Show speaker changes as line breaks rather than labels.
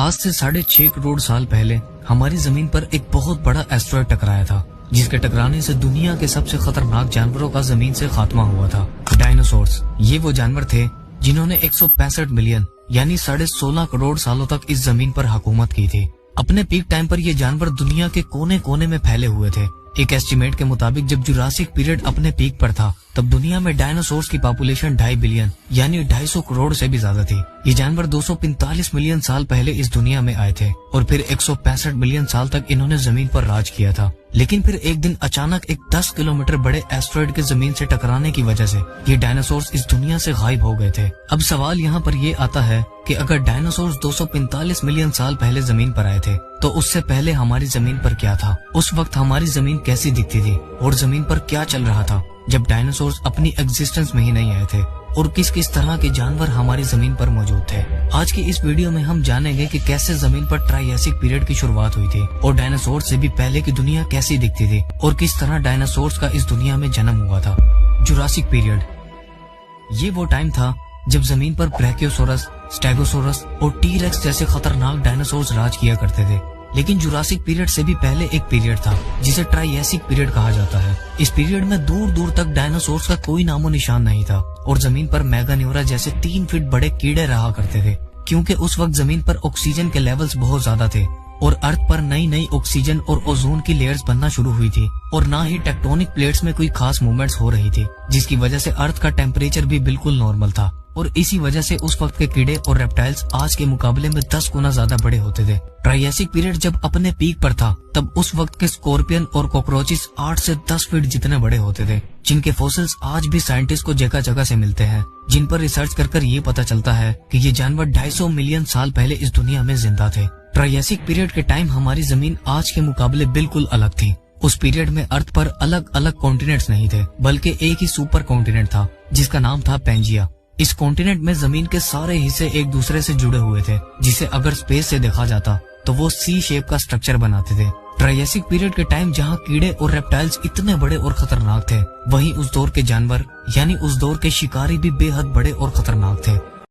आज से 6.5 करोड़ साल पहले हमारी जमीन पर एक बहुत बड़ा एस्ट्रॉयड टकराया था, जिसके टकराने से दुनिया के सबसे खतरनाक जानवरों का जमीन से खात्मा हुआ था। डायनासोर्स, ये वो जानवर थे जिन्होंने 165 मिलियन यानी 16.5 करोड़ सालों तक इस जमीन पर हुकूमत की थी। अपने पीक टाइम पर ये जानवर दुनिया के कोने कोने में फैले हुए थे। एक एस्टिमेट के मुताबिक जब जुरासिक पीरियड अपने पीक पर था तब दुनिया में डायनासोर्स की पॉपुलेशन 2.5 बिलियन यानी 250 करोड़ से भी ज्यादा थी। ये जानवर 245 मिलियन साल पहले इस दुनिया में आए थे और फिर 165 मिलियन साल तक इन्होंने जमीन पर राज किया था। लेकिन फिर एक दिन अचानक एक 10 किलोमीटर बड़े एस्ट्रॉयड के जमीन से टकराने की वजह से ये डायनासोर्स इस दुनिया से गायब हो गए थे। अब सवाल यहाँ पर ये आता है कि अगर डायनासोर्स 245 मिलियन साल पहले जमीन पर आए थे तो उससे पहले हमारी जमीन पर क्या था? उस वक्त हमारी जमीन कैसी दिखती थी और जमीन पर क्या चल रहा था जब डायनासोर्स अपनी एग्जिस्टेंस में ही नहीं आए थे? और किस किस तरह के जानवर हमारी जमीन पर मौजूद थे? आज की इस वीडियो में हम जानेंगे कि कैसे जमीन पर ट्रायसिक पीरियड की शुरुआत हुई थी और डायनासोर से भी पहले की दुनिया कैसी दिखती थी और किस तरह डायनासोर्स का इस दुनिया में जन्म हुआ था। जुरासिक पीरियड, ये वो टाइम था जब जमीन पर ब्रैकियोसोरस, स्टेगोसोरस और टी-रेक्स जैसे खतरनाक डायनासोर्स राज किया करते थे। लेकिन जुरासिक पीरियड से भी पहले एक पीरियड था जिसे ट्रायसिक पीरियड कहा जाता है। इस पीरियड में दूर दूर तक डायनासोर्स का कोई नामो निशान नहीं था और जमीन पर मेगान्यूरा जैसे 3 फीट बड़े कीड़े रहा करते थे, क्योंकि उस वक्त जमीन पर ऑक्सीजन के लेवल्स बहुत ज्यादा थे और अर्थ पर नई नई ऑक्सीजन और ओजोन की लेयर्स बनना शुरू हुई थी और ना ही टेक्टोनिक प्लेट्स में कोई खास मूवमेंट्स हो रही थी, जिसकी वजह से अर्थ का टेम्परेचर भी बिल्कुल नॉर्मल था। और इसी वजह से उस वक्त के कीड़े और रेप्टाइल्स आज के मुकाबले में 10 गुना ज्यादा बड़े होते थे। ट्रायसिक पीरियड जब अपने पीक पर था तब उस वक्त के स्कॉर्पियन और कॉकरोचेस 8 से 10 फीट जितने बड़े होते थे, जिनके फॉसिल्स आज भी साइंटिस्ट को जगह जगह से मिलते हैं, जिन पर रिसर्च कर ये पता चलता है कि ये जानवर 250 मिलियन साल पहले इस दुनिया में जिंदा थे। ट्रायसिक पीरियड के टाइम हमारी जमीन आज के मुकाबले बिल्कुल अलग थी। उस पीरियड में अर्थ पर अलग अलग कॉन्टिनेंट्स नहीं थे, बल्कि एक ही सुपर कॉन्टिनेंट था जिसका नाम था पेंजिया। इस कॉन्टिनेंट में जमीन के सारे हिस्से एक दूसरे से जुड़े हुए थे, जिसे अगर स्पेस से देखा जाता तो वो सी शेप का स्ट्रक्चर बनाते थे। ट्रायसिक पीरियड के टाइम जहाँ कीड़े और रेप्टाइल्स इतने बड़े और खतरनाक थे, वहीं उस दौर के जानवर यानी उस दौर के शिकारी भी बेहद बड़े और खतरनाक थे।